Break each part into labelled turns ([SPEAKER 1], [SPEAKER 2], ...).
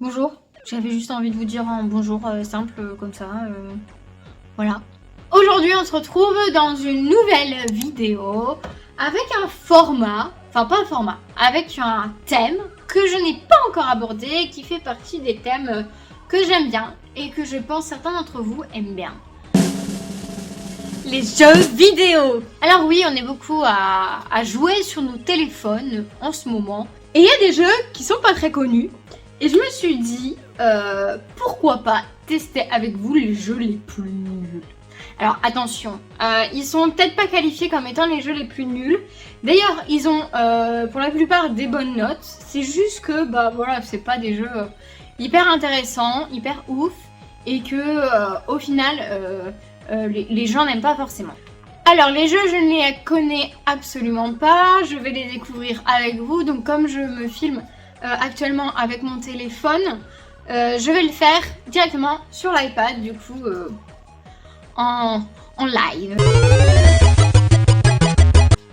[SPEAKER 1] Bonjour, j'avais juste envie de vous dire un bonjour simple comme ça. Voilà. Aujourd'hui, on se retrouve dans une nouvelle vidéo avec un format, enfin pas un format, avec un thème que je n'ai pas encore abordé, qui fait partie des thèmes que j'aime bien et que je pense certains d'entre vous aiment bien. Les jeux vidéo. Alors oui, on est beaucoup à jouer sur nos téléphones en ce moment. Et il y a des jeux qui sont pas très connus. Et je me suis dit, pourquoi pas tester avec vous les jeux les plus nuls. Alors attention, ils sont peut-être pas qualifiés comme étant les jeux les plus nuls. D'ailleurs, ils ont pour la plupart des bonnes notes. C'est juste que, bah voilà, c'est pas des jeux hyper intéressants, hyper ouf. Et que, au final, les gens n'aiment pas forcément. Alors les jeux, je ne les connais absolument pas. Je vais les découvrir avec vous. Donc comme je me filme actuellement avec mon téléphone, je vais le faire directement sur l'iPad, du coup en live.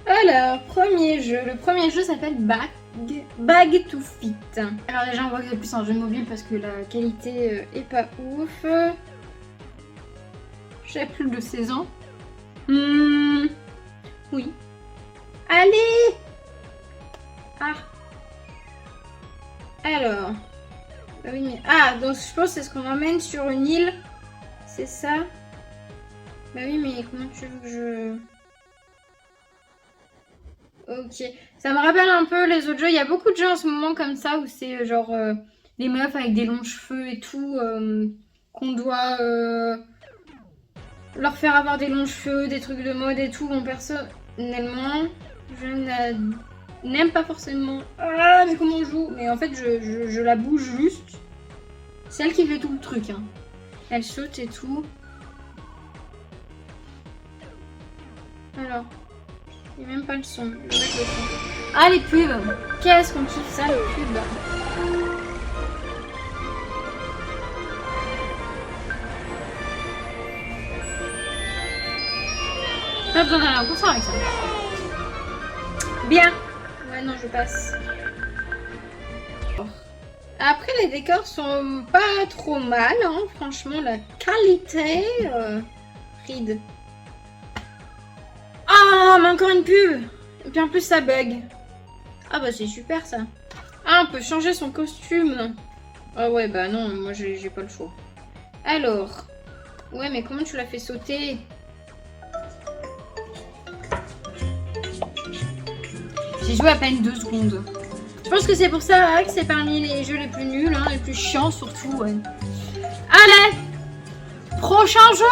[SPEAKER 1] Alors, premier jeu. Le premier jeu s'appelle Bag to Fit. Alors déjà on voit que c'est plus un jeu mobile parce que la qualité est pas ouf. J'ai plus de 16 ans. Oui. Allez. Ah. Alors. Ah oui, mais... Ah, donc je pense que c'est ce qu'on emmène sur une île. C'est ça? Bah oui, mais comment tu veux que je... Ok. Ça me rappelle un peu les autres jeux. Il y a beaucoup de jeux en ce moment comme ça où c'est genre des meufs avec des longs cheveux et tout. Qu'on doit leur faire avoir des longs cheveux, des trucs de mode et tout. Bon, personnellement, je n'aime pas forcément. Ah, mais comment on joue? Mais en fait, je la bouge juste. C'est elle qui fait tout le truc. Hein. Elle saute et tout. Alors, il n'y a même pas le son. Je vais mettre le son. Ah, les pubs! Qu'est-ce qu'on kiffe ça, les pubs! Pas besoin d'aller en concert avec ça. Bien! Ouais, non, je passe. Après, les décors sont pas trop mal, hein. Franchement, la qualité... ride. Ah, mais encore une pub! Et puis en plus, ça bug. Ah bah, c'est super, ça. Ah, on peut changer son costume. Ah ouais, bah non, moi, j'ai pas le choix. Alors... Ouais, mais comment tu l'as fait sauter? J'ai joué à peine 2 secondes. Je pense que c'est pour ça que c'est parmi les jeux les plus nuls, hein, les plus chiants surtout. Ouais. Allez! Prochain jeu!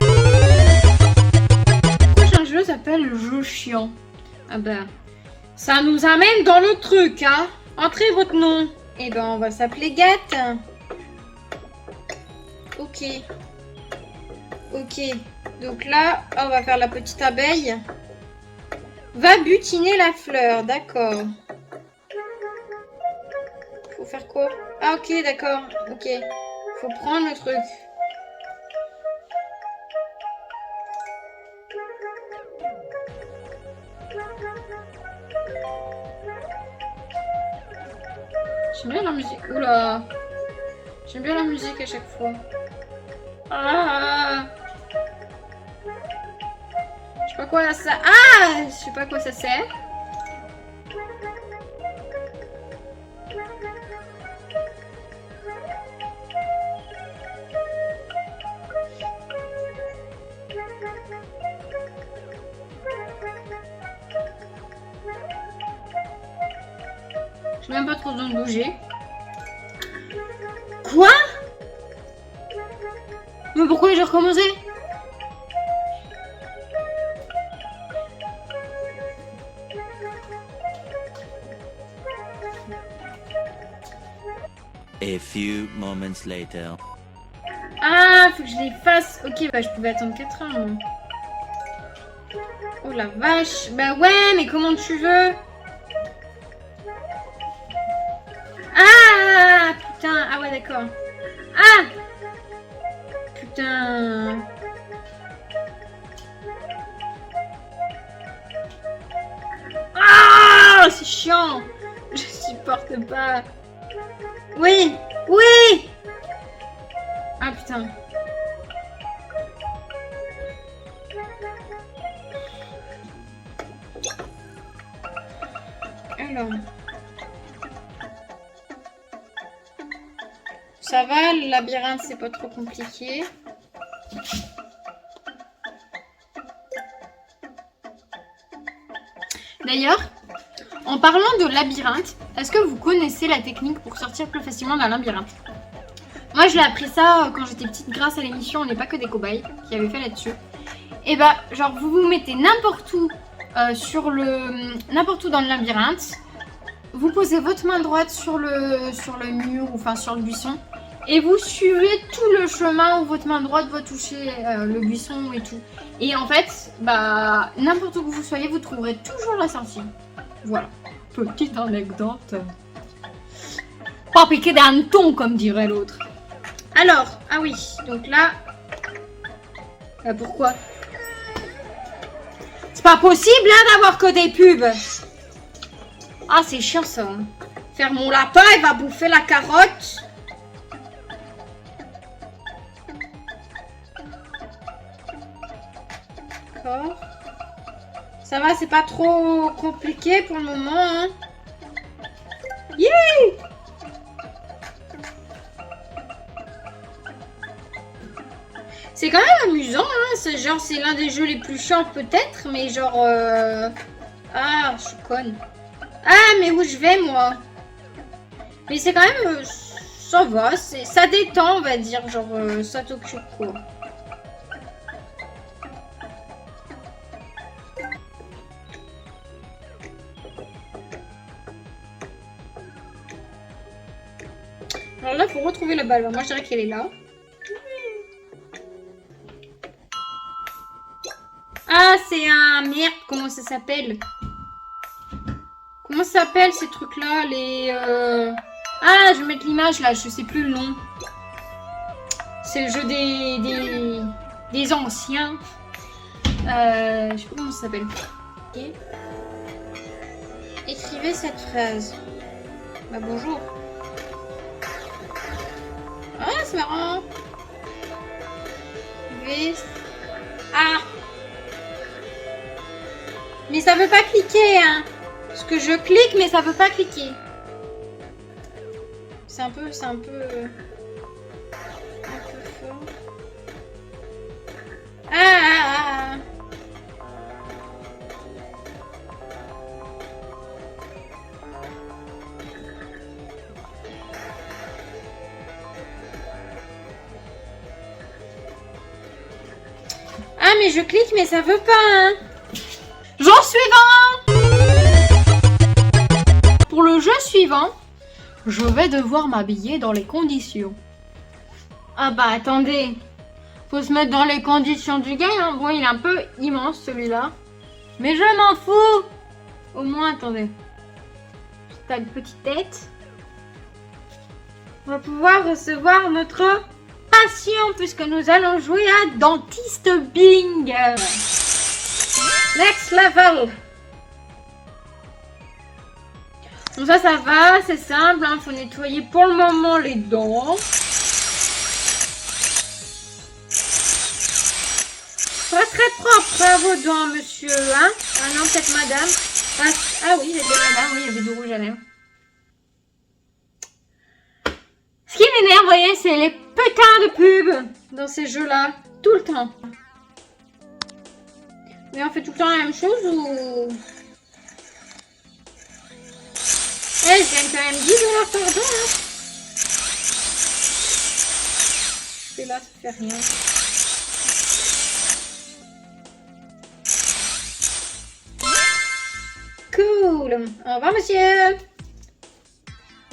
[SPEAKER 1] Le prochain jeu s'appelle le jeu chiant. Ah bah, ça nous amène dans le truc, hein. Entrez votre nom. Eh ben, on va s'appeler Gat. Ok. Ok. Donc là, on va faire la petite abeille. Va butiner la fleur, d'accord. Faut faire quoi? Ah ok, d'accord. Ok. Faut prendre le truc. J'aime bien la musique. Oula. J'aime bien la musique à chaque fois. Ah. Je sais pas quoi ça... Ah. Je sais pas quoi ça sert. J'ai même pas trop besoin de bouger. Quoi? Mais pourquoi j'ai recommencé?
[SPEAKER 2] A few moments later.
[SPEAKER 1] Ah, faut que je les fasse. Ok, bah je pouvais attendre 4 heures. Moi. Oh la vache. Bah ouais, mais comment tu veux? Ah, putain. Ah ouais, d'accord. Ah. Putain. Ah, c'est chiant. Je supporte pas. Oui, oui, putain. Alors. Ça va, le labyrinthe, c'est pas trop compliqué. D'ailleurs, en parlant de labyrinthe, est-ce que vous connaissez la technique pour sortir plus facilement d'un labyrinthe? Moi, je l'ai appris ça quand j'étais petite grâce à l'émission On n'est pas que des cobayes qui avait fait là-dessus. Et bah, genre, vous vous mettez n'importe où n'importe où dans le labyrinthe. Vous posez votre main droite sur le mur, enfin sur le buisson. Et vous suivez tout le chemin où votre main droite va toucher le buisson et tout. Et en fait, bah, n'importe où que vous soyez, vous trouverez toujours la sortie. Voilà. Petite anecdote. Pas piqué d'un ton, comme dirait l'autre. Alors, ah oui, donc là... pourquoi? C'est pas possible, hein, d'avoir que des pubs. Ah, c'est chiant, ça. Faire mon lapin, il va bouffer la carotte. D'accord. Ça va, c'est pas trop compliqué pour le moment, hein. Yeah! C'est quand même amusant, hein. C'est genre, c'est l'un des jeux les plus chiants peut-être, mais genre... Ah, je suis conne. Ah, mais où je vais, moi? Mais c'est quand même... ça va, ça détend, on va dire. Genre, ça t'occupe, quoi. Alors là, il faut retrouver la balle. Moi, je dirais qu'elle est là. Ah, c'est un... Merde, comment ça s'appelle? Comment ça s'appelle ces trucs-là? Les... Ah, je vais mettre l'image, là. Je sais plus le nom. C'est le jeu des anciens. Je sais pas comment ça s'appelle. Okay. Écrivez cette phrase. Bah, bonjour. Ah, c'est marrant. Ah. Mais ça veut pas cliquer, hein. Parce que je clique, mais ça veut pas cliquer. C'est un peu fort. Ah. Ah, mais je clique, mais ça veut pas, hein. Jeu suivant. Pour le jeu suivant, je vais devoir m'habiller dans les conditions. Ah bah attendez, faut se mettre dans les conditions du gars, hein. Bon, il est un peu immense celui-là, mais je m'en fous. Au moins, attendez, t'as une petite tête. On va pouvoir recevoir notre patient puisque nous allons jouer à Dentiste Bing. Next level. Donc ça va, c'est simple, hein, faut nettoyer pour le moment les dents. Pas très propre à vos dents, monsieur, hein. Ah non, peut-être madame. Ah oui, il y avait madame, oui, il y avait du rouge à lèvres. Ce qui m'énerve, vous voyez, c'est les putains de pubs dans ces jeux-là, tout le temps. Mais on fait tout le temps la même chose ou... Eh, je gagne quand même 10 $ par don, hein. Et là, ça fait rien. Cool. Au revoir, monsieur.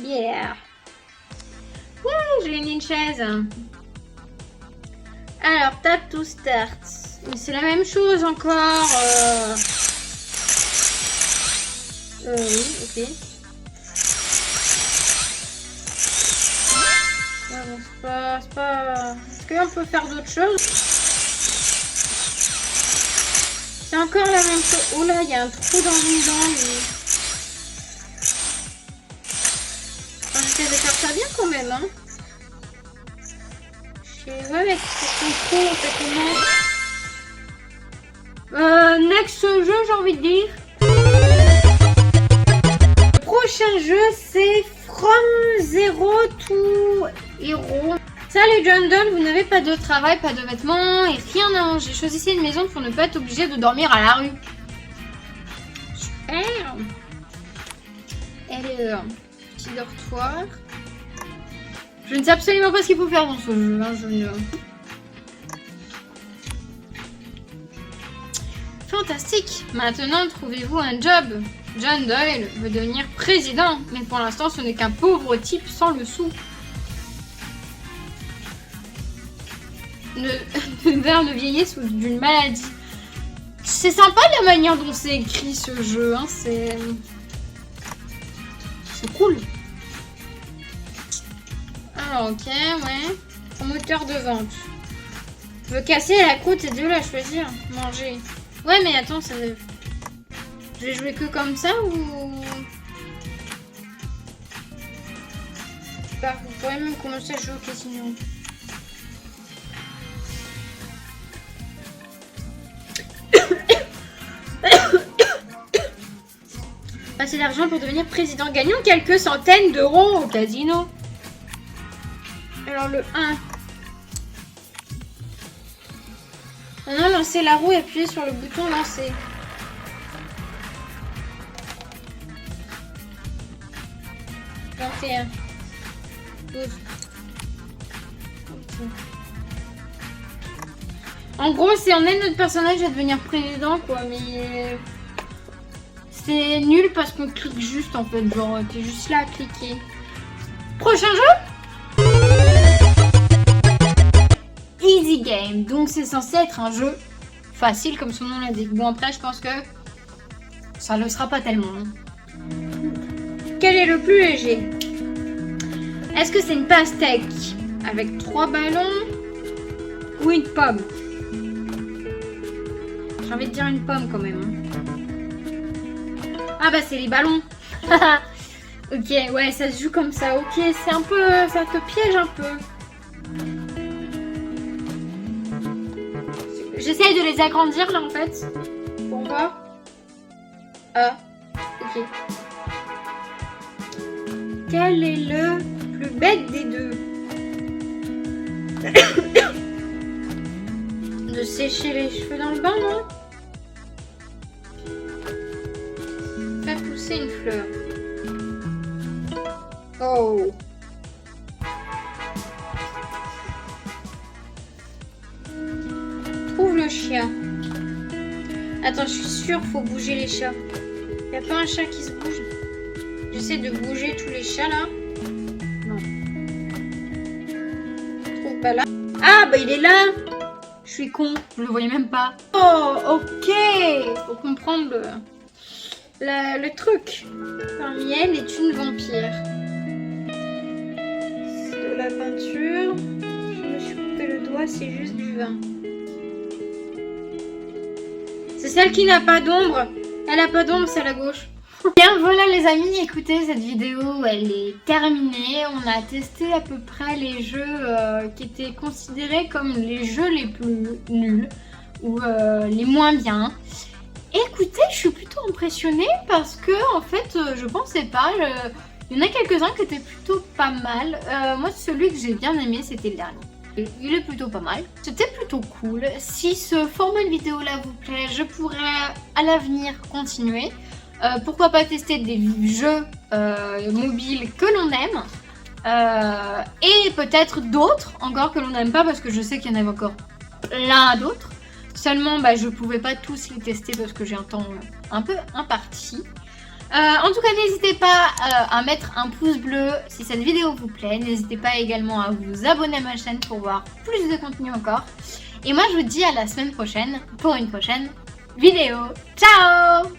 [SPEAKER 1] Yeah. Ouais, j'ai une chaise. Alors, tap to start. C'est la même chose encore. Oui, ok. Ah, bon, c'est pas... Est-ce qu'on peut faire d'autres choses? C'est encore la même chose. Oh là, il y a un trou dans une dent. J'essaie de faire ça bien quand même, hein. Ouais, mec, c'est trop, on fait comment? Next jeu, j'ai envie de dire. Le prochain jeu, c'est From Zero to Hero. Salut John Donne, vous n'avez pas de travail, pas de vêtements et rien à manger. Choisissez une maison pour ne pas être obligé de dormir à la rue. Super. Alors, petit dortoir. Je ne sais absolument pas ce qu'il faut faire dans ce jeu. Hein, Fantastique. Maintenant, trouvez-vous un job. John Doyle veut devenir président, mais pour l'instant, ce n'est qu'un pauvre type sans le sou. Ne vers de vieillesse ou d'une maladie. C'est sympa la manière dont c'est écrit ce jeu. Hein, c'est cool. Alors, ok, ouais. Promoteur de vente. Je veux casser la croûte et de la choisir. Manger. Ouais, mais attends, ça... Je vais jouer que comme ça ou... Je sais pas, vous pourrez même commencer à jouer au casino. Passer d'argent pour devenir président. Gagnons quelques centaines d'euros au casino. Alors le 1. Maintenant, lancer la roue et appuyer sur le bouton lancer. Et 1. 12. Okay. En gros, c'est on aide notre personnage à devenir président, quoi, mais c'est nul parce qu'on clique juste en fait, genre t'es juste là à cliquer. Prochain jeu, Easy Game, donc c'est censé être un jeu facile comme son nom l'indique. Bon après, je pense que ça le sera pas tellement. Quel est le plus léger? Est-ce que c'est une pastèque avec 3 ballons ou une pomme? J'ai envie de dire une pomme quand même. Ah bah c'est les ballons. Ok, ouais, ça se joue comme ça. Ok, c'est un peu... ça te piège un peu. J'essaye de les agrandir là en fait. Pour voir. Ah, ok. Quel est le plus bête des deux? De sécher les cheveux dans le bain, non? Faire pousser une fleur. Oh. Trouve le chien. Attends, je suis sûre, faut bouger les chats. Y a pas un chat qui se bouge? J'essaie de bouger tous les chats là. Non. Je trouve pas là. Ah bah il est là. Je suis con, je le voyais même pas. Oh ok. Faut comprendre le truc. Parmi elles est une vampire. C'est de la peinture. Je me suis coupé le doigt, c'est juste du vin. C'est celle qui n'a pas d'ombre. Elle a pas d'ombre, c'est à la gauche. Bien voilà les amis, écoutez, cette vidéo elle est terminée. On a testé à peu près les jeux qui étaient considérés comme les jeux les plus nuls ou les moins bien. Écoutez, je suis plutôt impressionnée parce que en fait je pensais pas, il y en a quelques-uns qui étaient plutôt pas mal. Moi celui que j'ai bien aimé c'était le dernier. Il est plutôt pas mal, c'était plutôt cool. Si ce format de vidéo là vous plaît, je pourrais à l'avenir continuer. Pourquoi pas tester des jeux mobiles que l'on aime et peut-être d'autres encore que l'on n'aime pas parce que je sais qu'il y en avait encore plein d'autres. Seulement bah, je pouvais pas tous les tester parce que j'ai un temps un peu imparti. En tout cas n'hésitez pas à mettre un pouce bleu si cette vidéo vous plaît. N'hésitez pas également à vous abonner à ma chaîne pour voir plus de contenu encore. Et moi je vous dis à la semaine prochaine pour une prochaine vidéo. Ciao!